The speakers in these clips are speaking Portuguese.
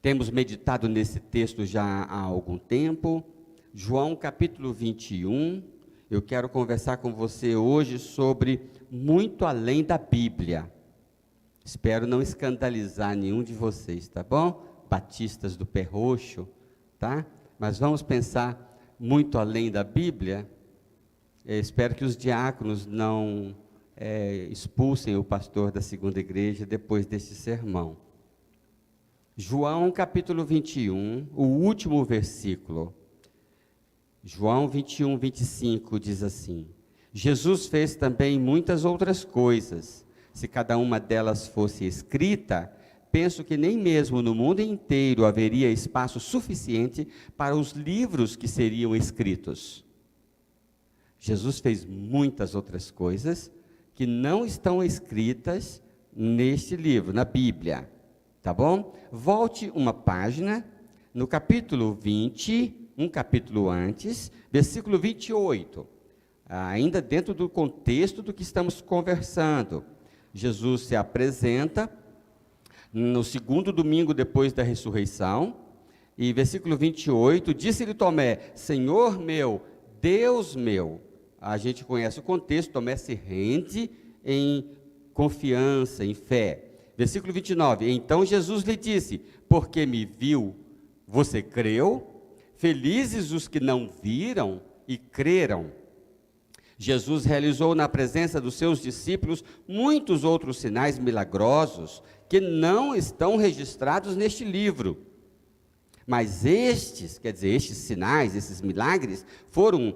Temos meditado nesse texto já há algum tempo. João capítulo 21. Eu quero conversar com você hoje sobre muito além da Bíblia. Espero não escandalizar nenhum de vocês, tá bom? Batistas do pé roxo, tá? Mas vamos pensar muito além da Bíblia. Espero que os diáconos não expulsem o pastor da segunda igreja depois deste sermão. João capítulo 21, o último versículo. João 21, 25 diz assim: Jesus fez também muitas outras coisas. Se cada uma delas fosse escrita, penso que nem mesmo no mundo inteiro haveria espaço suficiente para os livros que seriam escritos. Jesus fez muitas outras coisas que não estão escritas neste livro, na Bíblia. Tá bom? Volte uma página, no capítulo 20, um capítulo antes, versículo 28. Ainda dentro do contexto do que estamos conversando. Jesus se apresenta no segundo domingo depois da ressurreição, e versículo 28, disse-lhe Tomé, Senhor meu, Deus meu. A gente conhece o contexto, Tomé se rende em confiança, em fé. Versículo 29, então Jesus lhe disse, porque me viu, você creu? Felizes os que não viram e creram. Jesus realizou na presença dos seus discípulos muitos outros sinais milagrosos que não estão registrados neste livro. Mas estes sinais, esses milagres, foram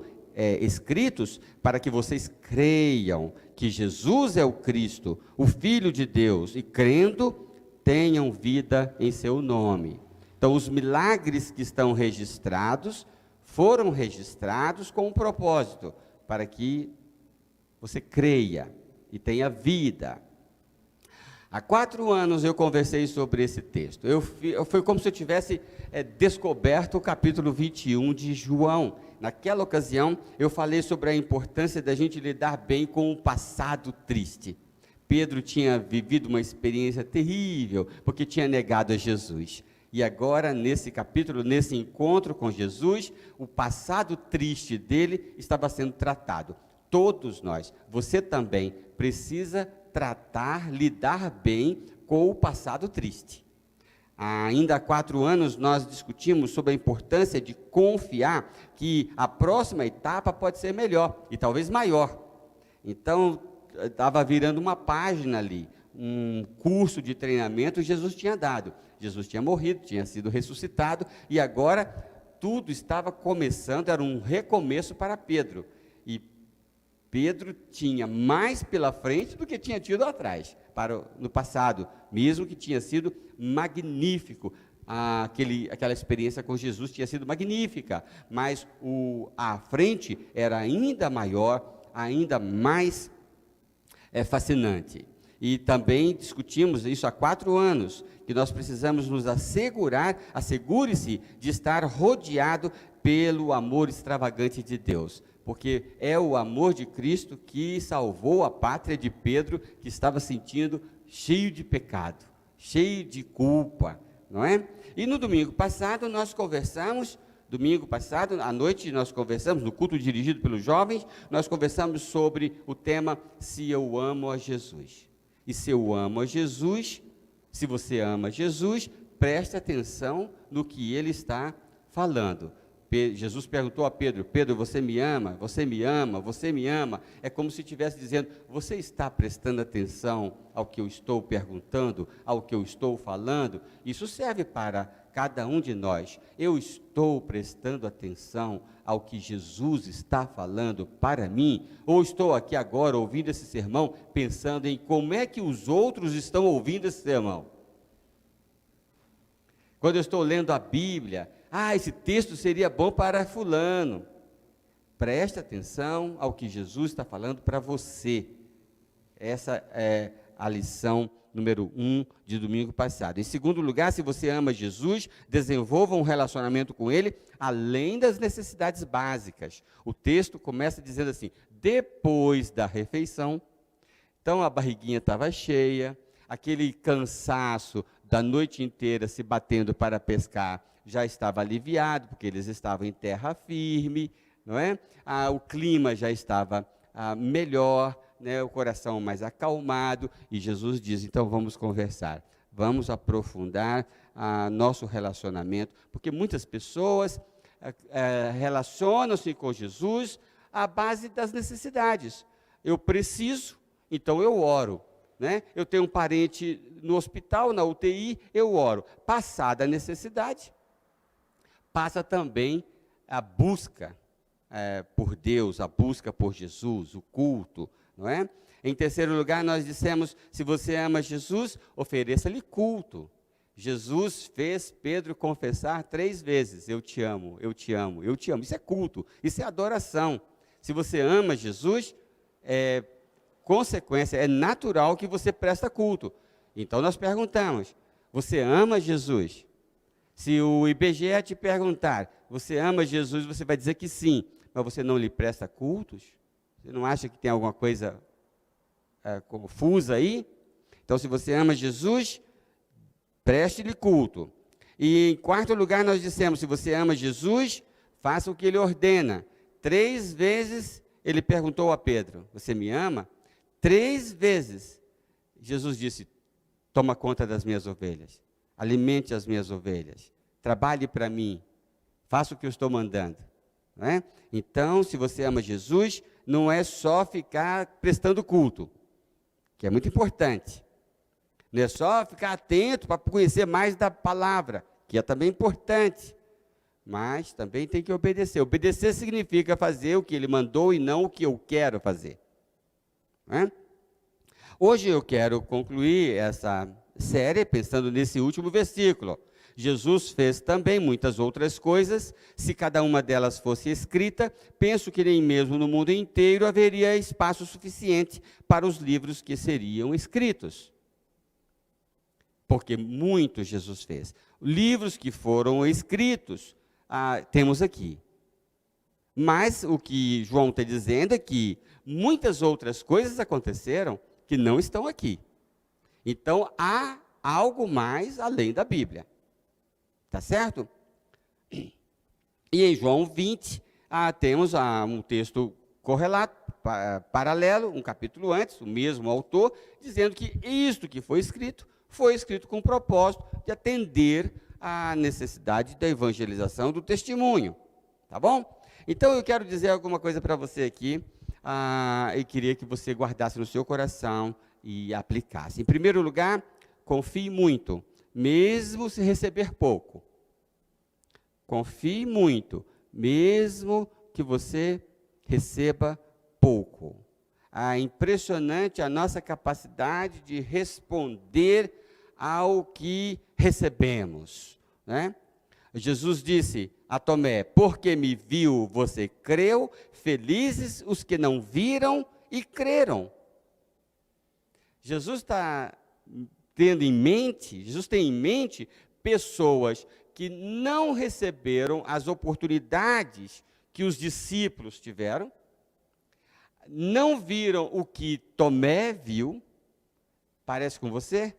escritos para que vocês creiam que Jesus é o Cristo, o Filho de Deus, e crendo, tenham vida em seu nome. Então, os milagres que estão registrados, foram registrados com um propósito, para que você creia e tenha vida. Há 4 anos eu conversei sobre esse texto. Foi como se eu tivesse descoberto o capítulo 21 de João. Naquela ocasião, eu falei sobre a importância da gente lidar bem com o passado triste. Pedro tinha vivido uma experiência terrível, porque tinha negado a Jesus. E agora, nesse capítulo, nesse encontro com Jesus, o passado triste dele estava sendo tratado. Todos nós, você também, precisa lidar bem com o passado triste. Ainda há 4 anos nós discutimos sobre a importância de confiar que a próxima etapa pode ser melhor e talvez maior. Então, estava virando uma página ali, um curso de treinamento Jesus tinha dado. Jesus tinha morrido, tinha sido ressuscitado e agora tudo estava começando, era um recomeço para Pedro. E Pedro tinha mais pela frente do que tinha tido atrás, no passado, mesmo que tinha sido magnífico. Aquela experiência com Jesus tinha sido magnífica, mas a frente era ainda maior, ainda mais fascinante. E também discutimos isso há 4 anos, que nós precisamos nos assegurar, assegure-se de estar rodeado pelo amor extravagante de Deus, porque é o amor de Cristo que salvou a pátria de Pedro, que estava sentindo cheio de pecado, cheio de culpa, não é? E no domingo passado à noite nós conversamos, no culto dirigido pelos jovens, nós conversamos sobre o tema Se eu amo a Jesus. E se eu amo a Jesus, se você ama Jesus, preste atenção no que ele está falando. Jesus perguntou a Pedro, Pedro, você me ama? Você me ama? Você me ama? É como se estivesse dizendo, você está prestando atenção ao que eu estou perguntando, ao que eu estou falando? Isso serve para cada um de nós. Eu estou prestando atenção ao que Jesus está falando para mim? Ou estou aqui agora ouvindo esse sermão, pensando em como é que os outros estão ouvindo esse sermão? Quando eu estou lendo a Bíblia, esse texto seria bom para fulano. Preste atenção ao que Jesus está falando para você. Essa é a lição número 1 de domingo passado. Em segundo lugar, se você ama Jesus, desenvolva um relacionamento com Ele, além das necessidades básicas. O texto começa dizendo assim, depois da refeição, então a barriguinha estava cheia, aquele cansaço da noite inteira se batendo para pescar, já estava aliviado, porque eles estavam em terra firme, não é? O clima já estava melhor, né? O coração mais acalmado, e Jesus diz, então vamos conversar, vamos aprofundar nosso relacionamento, porque muitas pessoas relacionam-se com Jesus à base das necessidades. Eu preciso, então eu oro. Né? Eu tenho um parente no hospital, na UTI, eu oro. Passada a necessidade, passa também a busca por Deus, a busca por Jesus, o culto, não é? Em terceiro lugar, nós dissemos, se você ama Jesus, ofereça-lhe culto. Jesus fez Pedro confessar 3 vezes, eu te amo, eu te amo, eu te amo. Isso é culto, isso é adoração. Se você ama Jesus, consequência, é natural que você presta culto. Então nós perguntamos, você ama Jesus? Se o IBGE te perguntar, você ama Jesus, você vai dizer que sim, mas você não lhe presta cultos? Você não acha que tem alguma coisa confusa aí? Então, se você ama Jesus, preste-lhe culto. E em quarto lugar, nós dissemos, se você ama Jesus, faça o que ele ordena. 3 vezes ele perguntou a Pedro, você me ama? 3 vezes Jesus disse, toma conta das minhas ovelhas, alimente as minhas ovelhas, trabalhe para mim, faça o que eu estou mandando. Não é? Então, se você ama Jesus, não é só ficar prestando culto, que é muito importante. Não é só ficar atento para conhecer mais da palavra, que é também importante. Mas também tem que obedecer. Obedecer significa fazer o que ele mandou e não o que eu quero fazer. Não é? Hoje eu quero concluir essa série pensando nesse último versículo. Jesus fez também muitas outras coisas, se cada uma delas fosse escrita, penso que nem mesmo no mundo inteiro haveria espaço suficiente para os livros que seriam escritos. Porque muito Jesus fez. Livros que foram escritos, temos aqui. Mas o que João está dizendo é que muitas outras coisas aconteceram que não estão aqui. Então, há algo mais além da Bíblia. Tá certo? E em João 20, temos um texto correlato, paralelo, um capítulo antes, o mesmo autor, dizendo que isto que foi escrito com o propósito de atender à necessidade da evangelização do testemunho. Tá bom? Então, eu quero dizer alguma coisa para você aqui, e queria que você guardasse no seu coração e aplicasse. Em primeiro lugar, confie muito, mesmo se receber pouco. Confie muito, mesmo que você receba pouco. Impressionante a nossa capacidade de responder ao que recebemos, né? Jesus disse a Tomé, porque me viu, você creu, felizes os que não viram e creram. Jesus tem em mente pessoas que não receberam as oportunidades que os discípulos tiveram, não viram o que Tomé viu. Parece com você?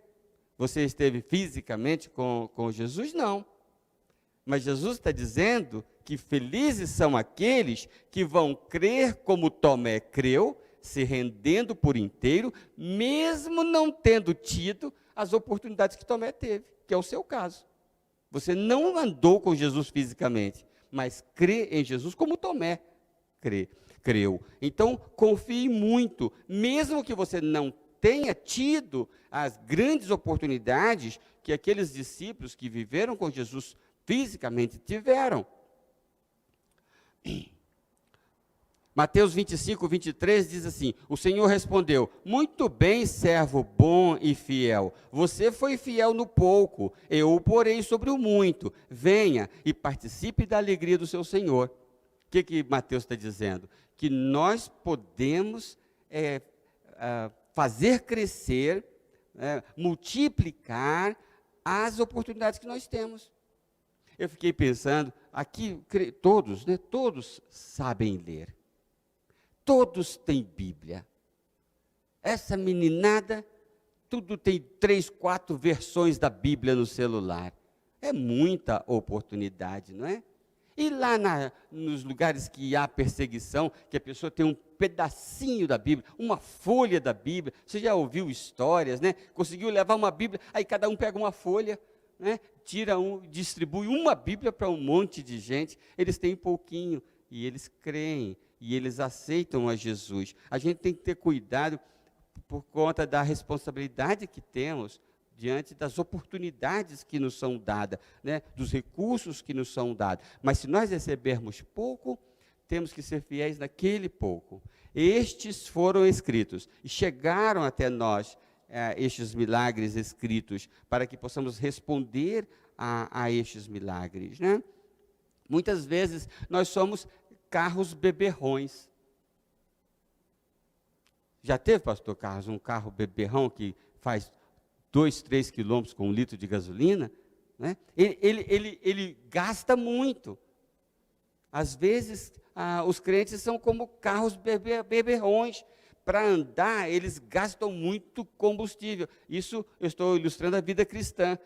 Você esteve fisicamente com Jesus? Não. Mas Jesus está dizendo que felizes são aqueles que vão crer como Tomé creu, se rendendo por inteiro, mesmo não tendo tido as oportunidades que Tomé teve, que é o seu caso. Você não andou com Jesus fisicamente, mas crê em Jesus como Tomé creu. Então, confie muito, mesmo que você não tenha tido as grandes oportunidades que aqueles discípulos que viveram com Jesus fisicamente tiveram. Mateus 25, 23 diz assim, o Senhor respondeu, muito bem, servo bom e fiel, você foi fiel no pouco, eu o porei sobre o muito, venha e participe da alegria do seu Senhor. O que Mateus está dizendo? Que nós podemos fazer crescer, multiplicar as oportunidades que nós temos. Eu fiquei pensando, aqui todos sabem ler. Todos têm Bíblia. Essa meninada Tudo tem 3, 4 versões da Bíblia no celular. É muita oportunidade, não é? E lá nos lugares que há perseguição, que a pessoa tem um pedacinho da Bíblia, uma folha da Bíblia, você já ouviu histórias, né? Conseguiu levar uma Bíblia, aí cada um pega uma folha, né? Distribui uma Bíblia para um monte de gente, eles têm pouquinho, e eles creem, e eles aceitam a Jesus. A gente tem que ter cuidado por conta da responsabilidade que temos, diante das oportunidades que nos são dadas, né, dos recursos que nos são dados. Mas se nós recebermos pouco, temos que ser fiéis naquele pouco. Estes foram escritos e chegaram até nós, estes milagres escritos, para que possamos responder a estes milagres, né? Muitas vezes nós somos carros beberrões. Já teve, pastor Carlos, um carro beberrão que faz 2, 3 quilômetros com 1 litro de gasolina, né? Ele gasta muito. Às vezes, os crentes são como carros beberrões. Para andar, eles gastam muito combustível. Isso eu estou ilustrando a vida cristã.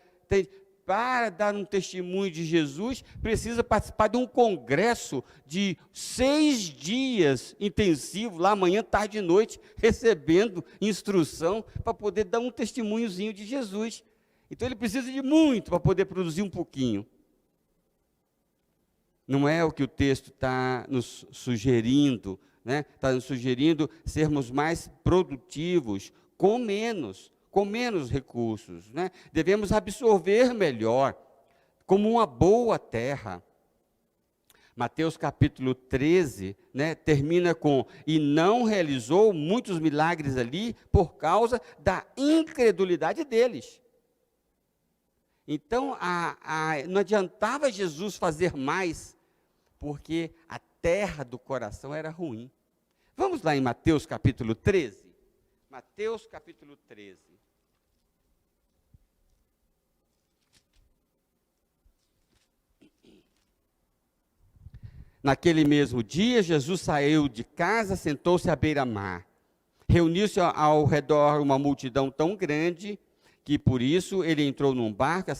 Para dar um testemunho de Jesus, precisa participar de um congresso de 6 dias intensivo, lá manhã, tarde e noite, recebendo instrução para poder dar um testemunhozinho de Jesus. Então ele precisa de muito para poder produzir um pouquinho. Não é o que o texto está nos sugerindo, né? Está nos sugerindo sermos mais produtivos, com menos recursos, né? Devemos absorver melhor, como uma boa terra. Mateus capítulo 13, né, termina com: e não realizou muitos milagres ali por causa da incredulidade deles. Então, não adiantava Jesus fazer mais, porque a terra do coração era ruim. Vamos lá em Mateus capítulo 13. Mateus capítulo 13. Naquele mesmo dia, Jesus saiu de casa, sentou-se à beira-mar. Reuniu-se ao redor uma multidão tão grande que, por isso, ele entrou num barco,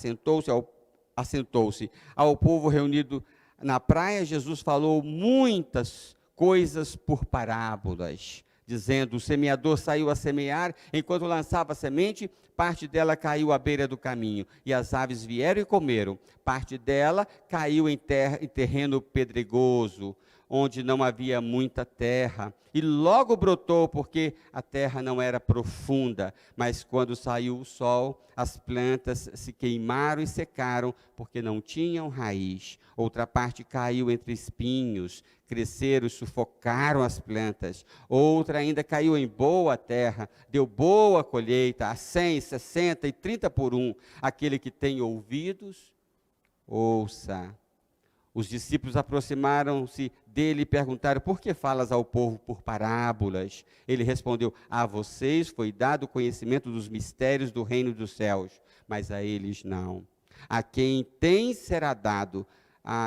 assentou-se. Ao povo reunido na praia, Jesus falou muitas coisas por parábolas, dizendo: o semeador saiu a semear, enquanto lançava a semente, parte dela caiu à beira do caminho, e as aves vieram e comeram. Parte dela caiu em terreno pedregoso, onde não havia muita terra, e logo brotou, porque a terra não era profunda. Mas quando saiu o sol, as plantas se queimaram e secaram, porque não tinham raiz. Outra parte caiu entre espinhos, cresceram e sufocaram as plantas. Outra ainda caiu em boa terra, deu boa colheita, a 100, 60 e 30 por 1. Aquele que tem ouvidos, ouça. Os discípulos aproximaram-se dele e perguntaram: por que falas ao povo por parábolas? Ele respondeu: a vocês foi dado o conhecimento dos mistérios do reino dos céus, mas a eles não. A quem tem será dado,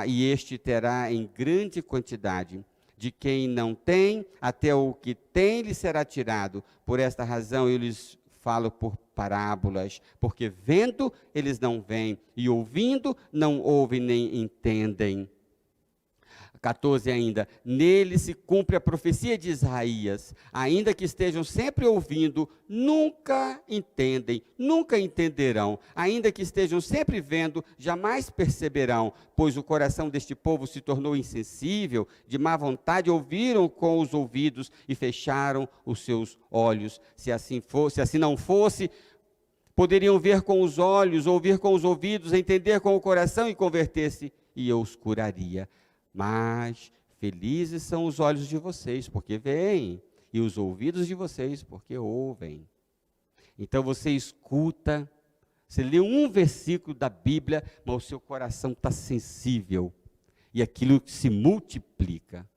e este terá em grande quantidade. De quem não tem, até o que tem lhe será tirado. Por esta razão eu lhes falo por parábolas, porque vendo eles não veem, e ouvindo não ouvem nem entendem. 14 ainda: nele se cumpre a profecia de Isaías: ainda que estejam sempre ouvindo, nunca entendem, nunca entenderão. Ainda que estejam sempre vendo, jamais perceberão, pois o coração deste povo se tornou insensível, de má vontade ouviram com os ouvidos e fecharam os seus olhos. Se assim não fosse, poderiam ver com os olhos, ouvir com os ouvidos, entender com o coração e converter-se, e eu os curaria. Mas felizes são os olhos de vocês, porque veem, e os ouvidos de vocês, porque ouvem. Então você escuta, você lê um versículo da Bíblia, mas o seu coração está sensível, e aquilo se multiplica.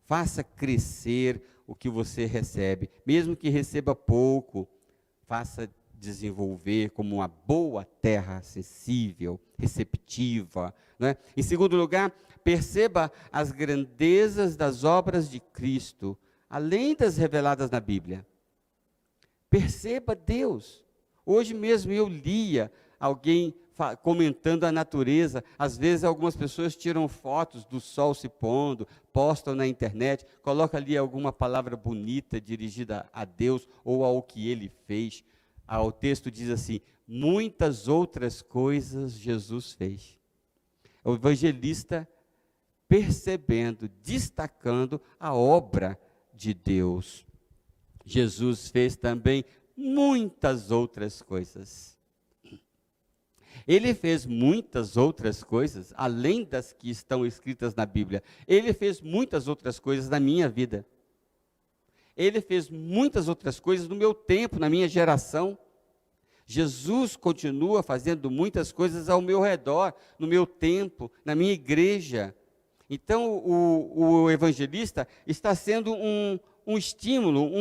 Faça crescer o que você recebe, mesmo que receba pouco, faça desenvolver como uma boa terra sensível, receptiva, né? Em segundo lugar, perceba as grandezas das obras de Cristo, além das reveladas na Bíblia. Perceba Deus. Hoje mesmo eu lia alguém comentando a natureza. Às vezes algumas pessoas tiram fotos do sol se pondo, postam na internet, colocam ali alguma palavra bonita dirigida a Deus ou ao que Ele fez. O texto diz assim: muitas outras coisas Jesus fez. O evangelista percebendo, destacando a obra de Deus. Jesus fez também muitas outras coisas. Ele fez muitas outras coisas, além das que estão escritas na Bíblia. Ele fez muitas outras coisas na minha vida. Ele fez muitas outras coisas no meu tempo, na minha geração. Jesus continua fazendo muitas coisas ao meu redor, no meu tempo, na minha igreja. Então, o evangelista está sendo um estímulo,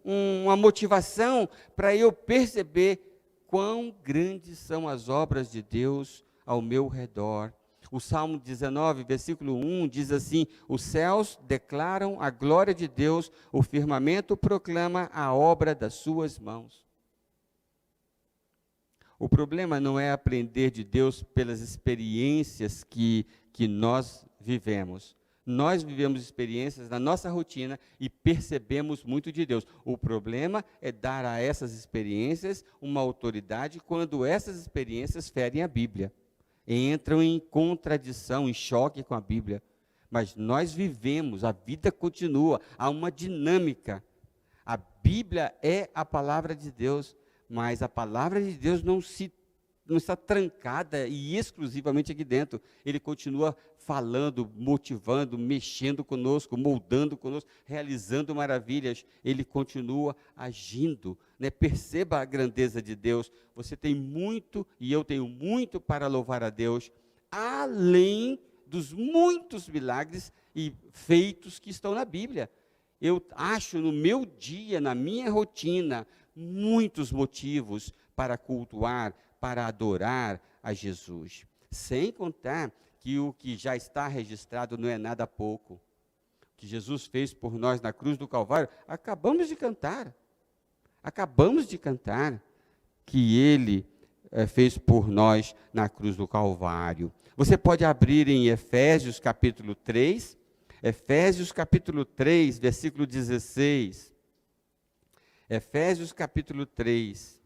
uma motivação para eu perceber quão grandes são as obras de Deus ao meu redor. O Salmo 19, versículo 1 diz assim: os céus declaram a glória de Deus, o firmamento proclama a obra das suas mãos. O problema não é aprender de Deus pelas experiências que nós vivemos. Nós vivemos experiências na nossa rotina e percebemos muito de Deus. O problema é dar a essas experiências uma autoridade quando essas experiências ferem a Bíblia. Entram em contradição, em choque com a Bíblia. Mas nós vivemos, a vida continua, há uma dinâmica. A Bíblia é a palavra de Deus, mas a palavra de Deus não está trancada e exclusivamente aqui dentro. Ele continua falando, motivando, mexendo conosco, moldando conosco, realizando maravilhas. Ele continua agindo, né? Perceba a grandeza de Deus. Você tem muito e eu tenho muito para louvar a Deus, além dos muitos milagres e feitos que estão na Bíblia. Eu acho no meu dia, na minha rotina, muitos motivos para cultuar, para adorar a Jesus. Sem contar que o que já está registrado não é nada pouco. O que Jesus fez por nós na cruz do Calvário, acabamos de cantar. Acabamos de cantar que Ele fez por nós na cruz do Calvário. Você pode abrir em Efésios capítulo 3, Efésios capítulo 3, versículo 16. Efésios capítulo 3,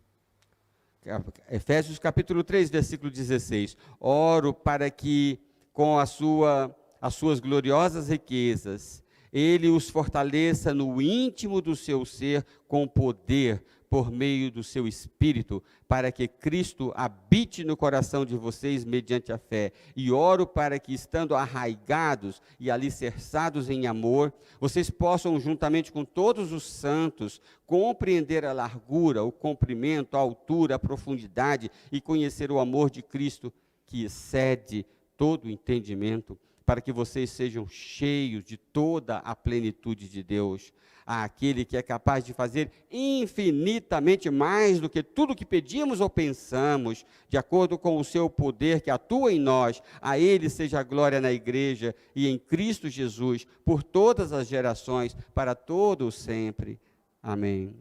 versículo 16. Oro para que, com as suas gloriosas riquezas, Ele os fortaleça no íntimo do seu ser com poder, por meio do seu Espírito, para que Cristo habite no coração de vocês mediante a fé. E oro para que, estando arraigados e alicerçados em amor, vocês possam, juntamente com todos os santos, compreender a largura, o comprimento, a altura, a profundidade e conhecer o amor de Cristo, que excede todo o entendimento, para que vocês sejam cheios de toda a plenitude de Deus. Aquele que é capaz de fazer infinitamente mais do que tudo que pedimos ou pensamos, de acordo com o seu poder que atua em nós. A Ele seja a glória na igreja e em Cristo Jesus, por todas as gerações, para todo o sempre. Amém.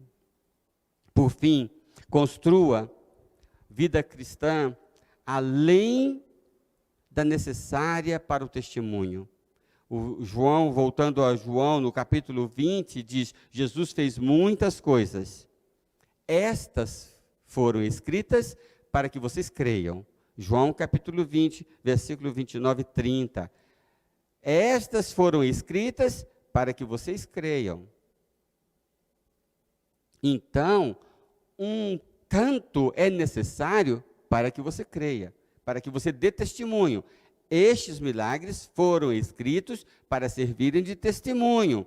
Por fim, construa vida cristã além da necessária para o testemunho. O João, voltando a João, no capítulo 20, diz: Jesus fez muitas coisas. Estas foram escritas para que vocês creiam. João capítulo 20, versículo 29 e 30. Estas foram escritas para que vocês creiam. Então, um tanto é necessário para que você creia, para que você dê testemunho. Estes milagres foram escritos para servirem de testemunho,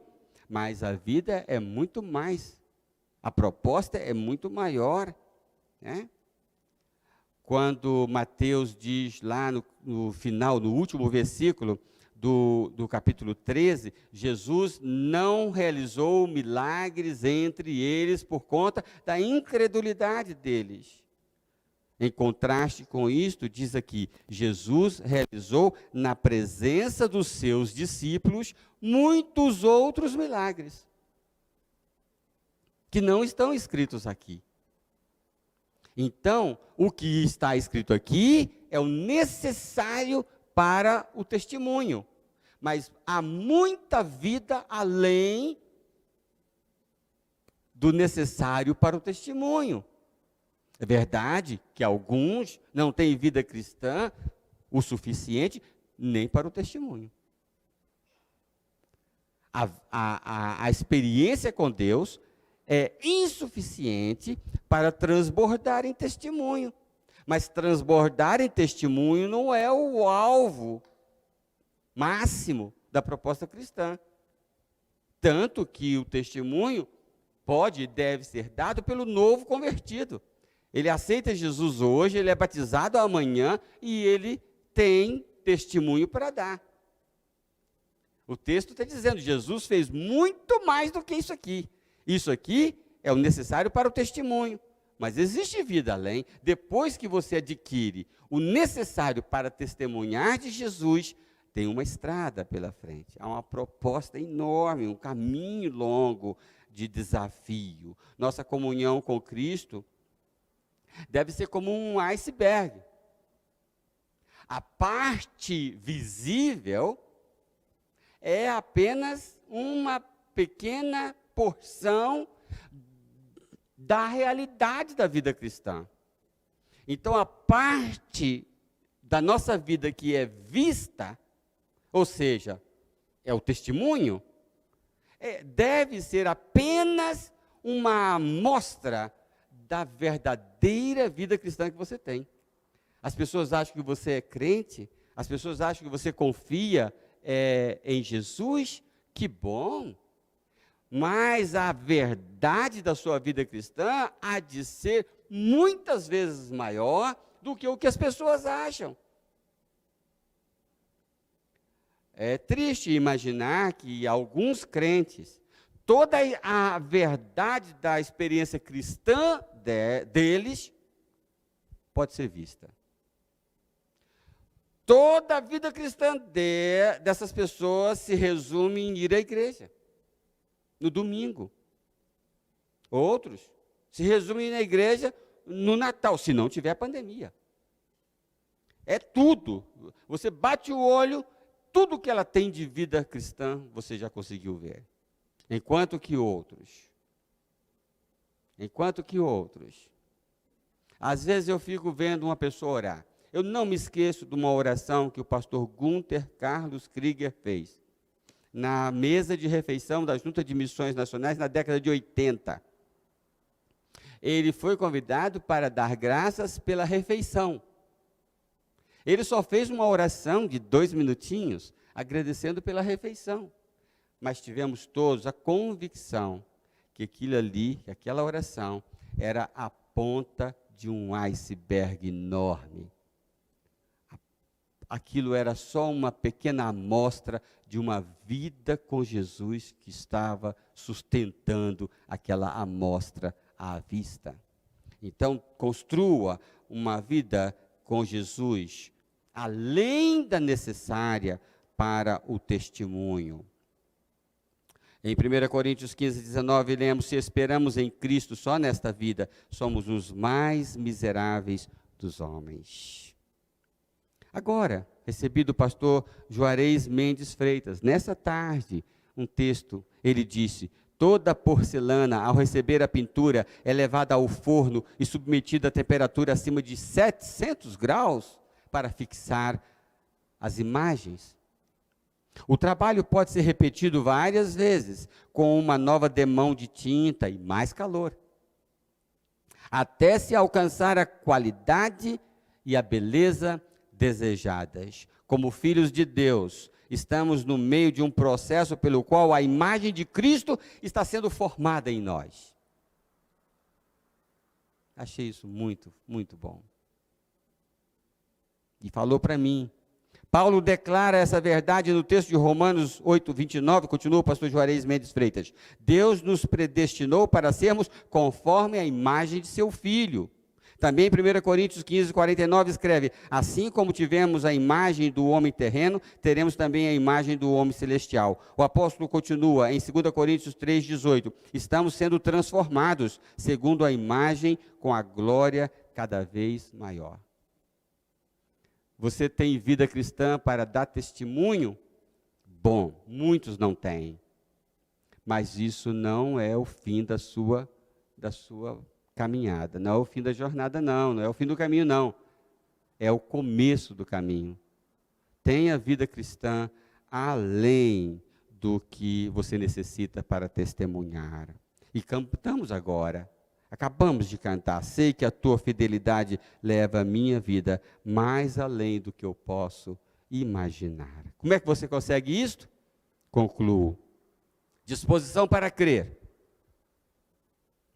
mas a vida é muito mais, a proposta é muito maior, né? Quando Mateus diz lá no final, no último versículo do capítulo 13, Jesus não realizou milagres entre eles por conta da incredulidade deles. Em contraste com isto, diz aqui, Jesus realizou na presença dos seus discípulos muitos outros milagres. que não estão escritos aqui. Então, o que está escrito aqui é o necessário para o testemunho. Mas há muita vida além do necessário para o testemunho. É verdade que alguns não têm vida cristã o suficiente nem para o testemunho. A experiência com Deus é insuficiente para transbordar em testemunho. Mas transbordar em testemunho não é o alvo máximo da proposta cristã. Tanto que o testemunho pode e deve ser dado pelo novo convertido. Ele aceita Jesus hoje, ele é batizado amanhã e ele tem testemunho para dar. O texto está dizendo, Jesus fez muito mais do que isso aqui. Isso aqui é o necessário para o testemunho. Mas existe vida além. Depois que você adquire o necessário para testemunhar de Jesus, tem uma estrada pela frente. Há uma proposta enorme, um caminho longo de desafio. Nossa comunhão com Cristo deve ser como um iceberg. A parte visível é apenas uma pequena porção da realidade da vida cristã. Então, a parte da nossa vida que é vista, ou seja, é o testemunho, deve ser apenas uma amostra da verdadeira vida cristã que você tem. As pessoas acham que você é crente, as pessoas acham que você confia em Jesus, que bom. Mas a verdade da sua vida cristã há de ser muitas vezes maior do que o que as pessoas acham. É triste imaginar que alguns crentes, toda a verdade da experiência cristã deles pode ser vista. Toda a vida cristã dessas pessoas se resume em ir à igreja, no domingo. Outros se resumem na igreja no Natal, se não tiver pandemia. É tudo. Você bate o olho, tudo que ela tem de vida cristã, você já conseguiu ver. Enquanto que outros, às vezes eu fico vendo uma pessoa orar. Eu não me esqueço de uma oração que o pastor Gunther Carlos Krieger fez na mesa de refeição da Junta de Missões Nacionais na década de 80. Ele foi convidado para dar graças pela refeição. Ele só fez uma oração de 2 minutinhos, agradecendo pela refeição. Mas tivemos todos a convicção que aquilo ali, que aquela oração, era a ponta de um iceberg enorme. Aquilo era só uma pequena amostra de uma vida com Jesus que estava sustentando aquela amostra à vista. Então, construa uma vida com Jesus, além da necessária para o testemunho. Em 1 Coríntios 15, 19, lemos, se esperamos em Cristo só nesta vida, somos os mais miseráveis dos homens. Agora, recebi do pastor Juarez Mendes Freitas, nessa tarde, um texto, ele disse, toda porcelana, ao receber a pintura, é levada ao forno e submetida a temperatura acima de 700 graus para fixar as imagens. O trabalho pode ser repetido várias vezes, com uma nova demão de tinta e mais calor, até se alcançar a qualidade e a beleza desejadas. Como filhos de Deus, estamos no meio de um processo pelo qual a imagem de Cristo está sendo formada em nós. Achei isso muito, muito bom. E falou para mim. Paulo declara essa verdade no texto de Romanos 8, 29, continua o pastor Juarez Mendes Freitas. Deus nos predestinou para sermos conforme a imagem de seu Filho, Também em 1 Coríntios 15, 49 escreve: assim como tivemos a imagem do homem terreno, teremos também a imagem do homem celestial. O apóstolo continua em 2 Coríntios 3, 18: estamos sendo transformados segundo a imagem com a glória cada vez maior. Você tem vida cristã para dar testemunho? Bom, muitos não têm. Mas isso não é o fim da sua caminhada, não é o fim da jornada, não é o fim do caminho, não. É o começo do caminho. Tenha vida cristã além do que você necessita para testemunhar. E cantamos agora, acabamos de cantar: sei que a tua fidelidade leva a minha vida mais além do que eu posso imaginar. Como é que você consegue isto? Concluo. Disposição para crer.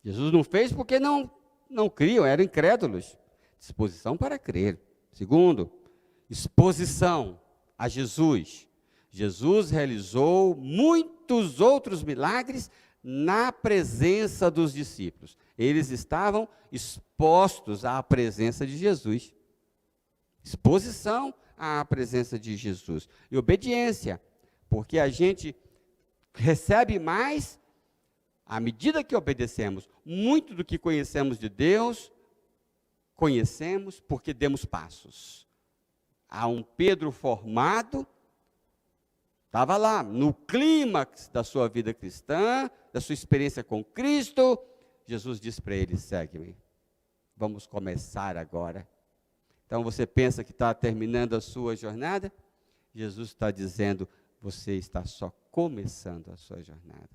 Jesus não fez porque não criam, eram incrédulos. Disposição para crer. Segundo, exposição a Jesus. Jesus realizou muitos outros milagres na presença dos discípulos. Eles estavam expostos à presença de Jesus. Exposição à presença de Jesus. E obediência, porque a gente recebe mais à medida que obedecemos. Muito do que conhecemos de Deus, conhecemos porque demos passos. Há um Pedro formado, estava lá, no clímax da sua vida cristã, da sua experiência com Cristo. Jesus disse para ele: segue-me. Vamos começar agora. Então você pensa que está terminando a sua jornada? Jesus está dizendo: você está só começando a sua jornada.